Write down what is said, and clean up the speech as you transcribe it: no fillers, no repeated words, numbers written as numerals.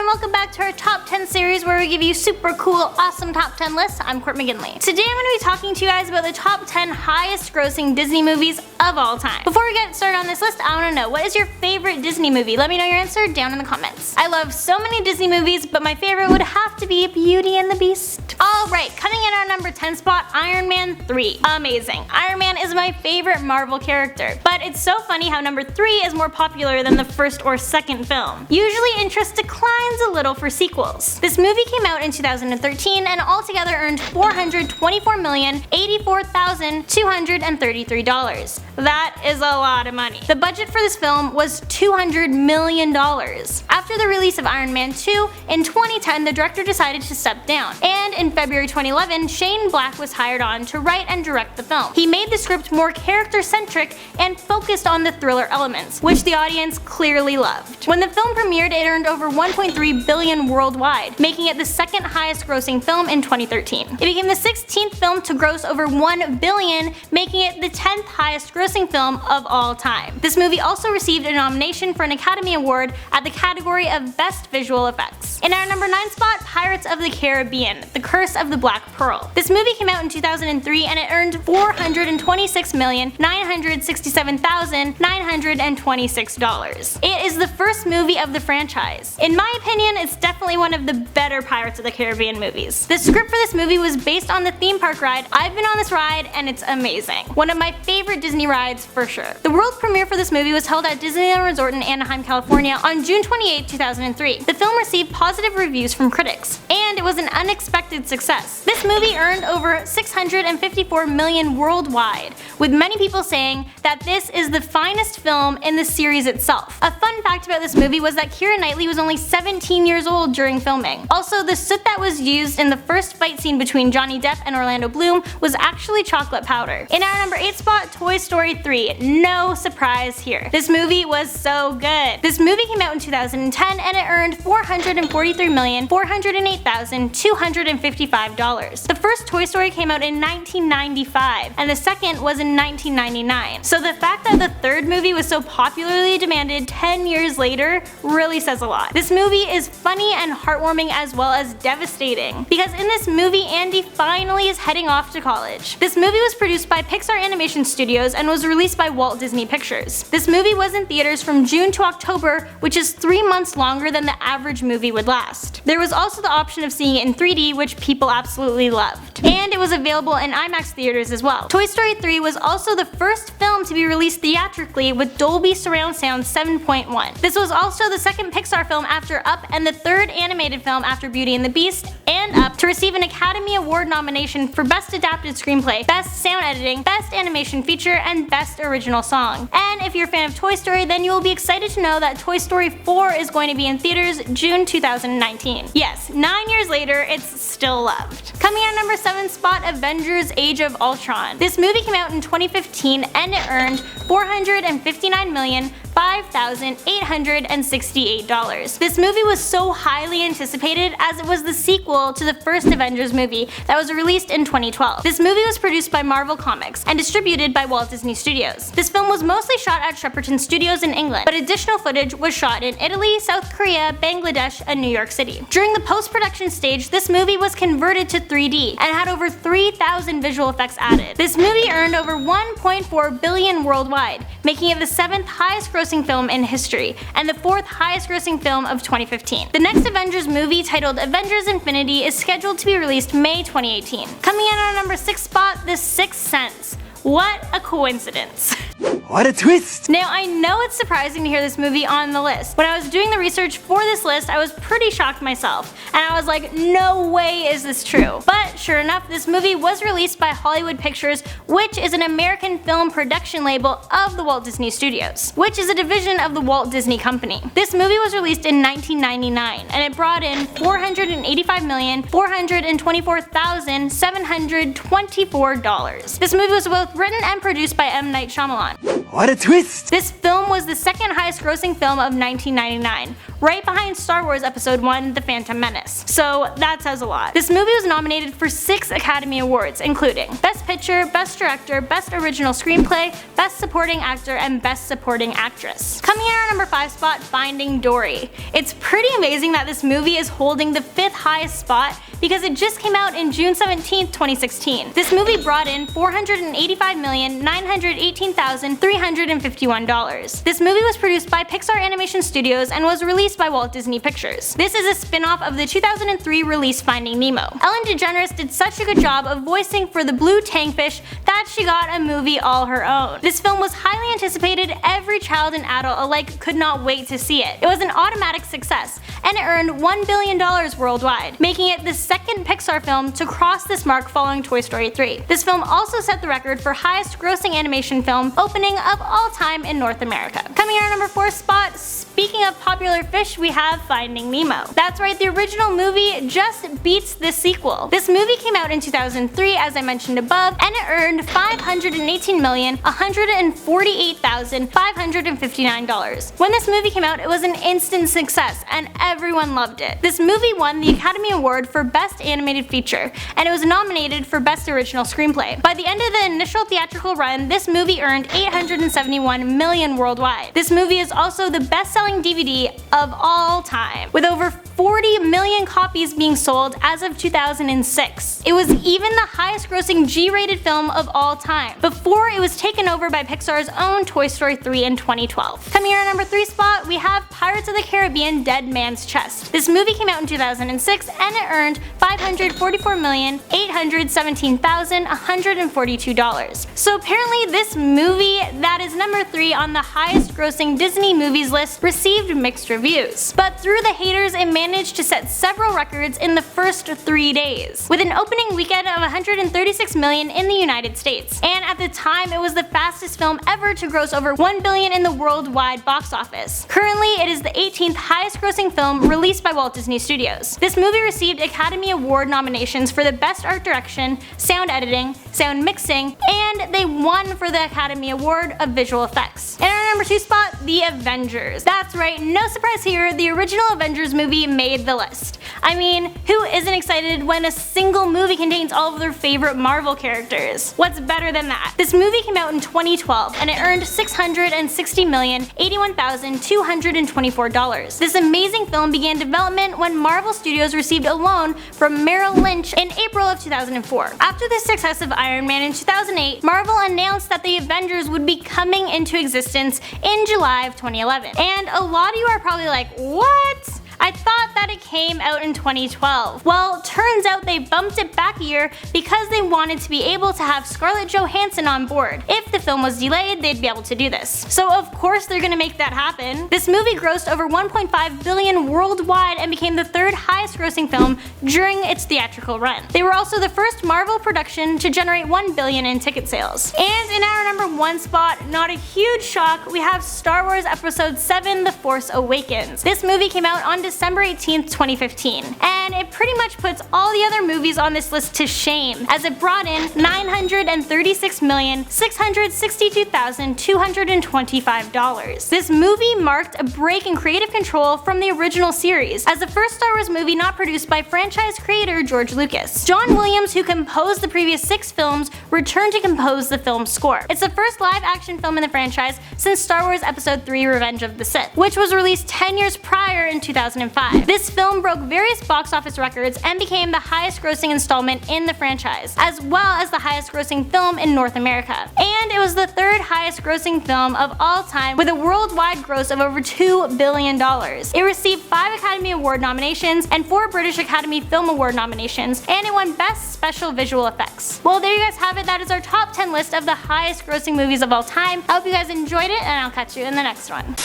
welcome back to our top 10 series where we give you super cool, awesome top 10 lists. I'm Court McGinley. Today I'm going to be talking to you guys about the top 10 highest grossing Disney movies of all time. Before we get started on this list, I want to know, what is your favorite Disney movie? Let me know your answer down in the comments. I love so many Disney movies, but my favorite would have to be Beauty and the Beast. Alright, coming in our number 10 spot, Iron Man 3. Amazing. Iron Man is my favorite Marvel character, but it's so funny how number 3 is more popular than the first or second film. Usually interest declines a little for sequels. This movie came out in 2013 and altogether earned $424,084,233. That is a lot of money. The budget for this film was $200 million. After the release of Iron Man 2, in 2010 the director decided to step down, and in February 2011 Shane Black was hired on to write and direct the film. He made the script more character-centric and focused on the thriller elements, which the audience clearly loved. When the film premiered, it earned over $1.3 billion worldwide, making it the second highest grossing film in 2013. It became the 16th film to gross over $1 billion, making it the 10th highest grossing film of all time. This movie also received a nomination for an Academy Award at the category of Best Visual Effects. In our number 9 spot, Pirates of the Caribbean: The Curse of the Black Pearl. This movie came out in 2003 and it earned $426,967,926. It is the first movie of the franchise. In my opinion, it's definitely one of the better Pirates of the Caribbean movies. The script for this movie was based on the theme park ride. I've been on this ride and it's amazing. One of my favorite Disney rides for sure. The world premiere for this movie was held at Disneyland Resort in Anaheim, California on June 28, 2003. The film received positive reviews from critics, and it was an unexpected success. This movie earned over $654 million worldwide, with many people saying that this is the finest film in the series itself. A fun fact about this movie was that Keira Knightley was only 17 years old during filming. Also, the soot that was used in the first fight scene between Johnny Depp and Orlando Bloom was actually chocolate powder. In our number 8 spot, Toy Story 3. No surprise here. This movie was so good. This movie came out in 2010 and it earned $443,408,255. The first Toy Story came out in 1995 and the second was in 1999. So the fact that the third movie was so popularly demanded 10 years later really says a lot. This movie is funny and heartwarming as well as devastating, because in this movie Andy finally is heading off to college. This movie was produced by Pixar Animation Studios and was released by Walt Disney Pictures. This movie was in theaters from June to October, which is 3 months longer than the average movie would last. There was also the option of seeing it in 3D, which people absolutely loved. And it was available in IMAX theaters as well. Toy Story 3 was also the first film to be released theatrically with Dolby Surround Sound 7.1. This was also the second Pixar film after Up and the third animated film after Beauty and the Beast and Up to receive an Academy Award nomination for Best Adapted Screenplay, Best Sound Editing, Best Animation Feature, and Best Original Song. And if you're a fan of Toy Story, then you will be excited to know that Toy Story 4 is going to be in theaters June 2019. Yes, 9 years later, it's still loved. Coming in number 7 spot, Avengers: Age of Ultron. This movie came out in 2015 and it earned $459,005,868. This movie was so highly anticipated as it was the sequel to the first Avengers movie that was released in 2012. This movie was produced by Marvel Comics and distributed by Walt Disney Studios. This film was mostly shot at Shepperton Studios in England, but additional footage was shot in Italy, South Korea, Bangladesh, and New York City. During the post-production stage, this movie was converted to 3D and had over 3,000 visual effects added. This movie earned over $1.4 billion worldwide, making it the 7th highest grossing film in history and the 4th highest grossing film of 2015. The next Avengers movie, titled Avengers: Infinity, is scheduled to be released May 2018. Coming in on number 6 spot, The Sixth Sense. What a coincidence. What a twist! Now, I know it's surprising to hear this movie on the list. When I was doing the research for this list, I was pretty shocked myself, and I was like, no way is this true. But sure enough, this movie was released by Hollywood Pictures, which is an American film production label of the Walt Disney Studios, which is a division of the Walt Disney Company. This movie was released in 1999, and it brought in $485,424,724. This movie was both written and produced by M. Night Shyamalan. What a twist! This film was the second highest grossing film of 1999, right behind Star Wars Episode 1 The Phantom Menace. So that says a lot. This movie was nominated for 6 Academy Awards, including Best Picture, Best Director, Best Original Screenplay, Best Supporting Actor, and Best Supporting Actress. Coming in at our number 5 spot, Finding Dory. It's pretty amazing that this movie is holding the 5th highest spot because it just came out in June 17, 2016. This movie brought in $485,918,351. This movie was produced by Pixar Animation Studios and was released by Walt Disney Pictures. This is a spin-off of the 2003 release Finding Nemo. Ellen DeGeneres did such a good job of voicing for the blue tangfish that she got a movie all her own. This film was highly anticipated. Every child and adult alike could not wait to see it. It was an automatic success, and it earned $1 billion worldwide, making it the second Pixar film to cross this mark following Toy Story 3. This film also set the record for highest grossing animation film opening of all time in North America. Coming in our number 4 spot, speaking of popular fish, we have Finding Nemo. That's right, the original movie just beats the sequel. This movie came out in 2003, as I mentioned above, and it earned $518,148,559. When this movie came out, it was an instant success, and everyone loved it. This movie won the Academy Award for Best Animated Feature, and it was nominated for Best Original Screenplay. By the end of the initial theatrical run, this movie earned $871 million worldwide. This movie is also the best-selling DVD of all time, with over 40 million copies being sold as of 2006. It was even the highest-grossing G-rated film of all time, before it was taken over by Pixar's own Toy Story 3 in 2012. Coming in at our number 3 spot, we have Pirates of the Caribbean: Dead Man's Chest. This movie came out in 2006, and it earned $544,817,142. So apparently this movie, that is number 3 on the highest grossing Disney movies list, received mixed reviews. But through the haters, it managed to set several records in the first 3 days, with an opening weekend of $136 million in the United States. And at the time, it was the fastest film ever to gross over $1 billion in the worldwide box office. Currently, it is the 18th highest grossing film released by Walt Disney Studios. This movie received Academy Award nominations for the Best Art Direction, Sound Editing, Sound Mixing, and they won for the Academy Award of Visual Effects. In our number 2 spot, The Avengers. That's right, no surprise here, the original Avengers movie made the list. I mean, who isn't excited when a single movie contains all of their favorite Marvel characters? What's better than that? This movie came out in 2012, and it earned $660,081,224. This amazing film began development when Marvel Studios received a loan from Merrill Lynch in April of 2004. After the success of Iron Man in 2008, Marvel announced that the Avengers would be coming into existence in July of 2011. And a lot of you are probably like, what? I thought that it came out in 2012. Well, turns out they bumped it back a year because they wanted to be able to have Scarlett Johansson on board. If the film was delayed, they'd be able to do this. So of course they're gonna make that happen. This movie grossed over $1.5 billion worldwide and became the 3rd highest grossing film during its theatrical run. They were also the first Marvel production to generate $1 billion in ticket sales. And in our number 1 spot, not a huge shock, we have Star Wars Episode 7: The Force Awakens. This movie came out on December 18th, 2015, and it pretty much puts all the other movies on this list to shame, as it brought in $936,662,225. This movie marked a break in creative control from the original series, as the first Star Wars movie not produced by franchise creator George Lucas. John Williams, who composed the previous 6 films, returned to compose the film's score. It's the first live-action film in the franchise since Star Wars Episode 3: Revenge of the Sith, which was released 10 years prior in 2005. This film broke various box office records and became the highest grossing installment in the franchise, as well as the highest grossing film in North America. And it was the 3rd highest grossing film of all time, with a worldwide gross of over $2 billion. It received 5 Academy Award nominations and 4 British Academy Film Award nominations, and it won Best Special Visual Effects. Well, there you guys have it. That is our top 10 list of the highest grossing movies of all time. I hope you guys enjoyed it, and I'll catch you in the next one.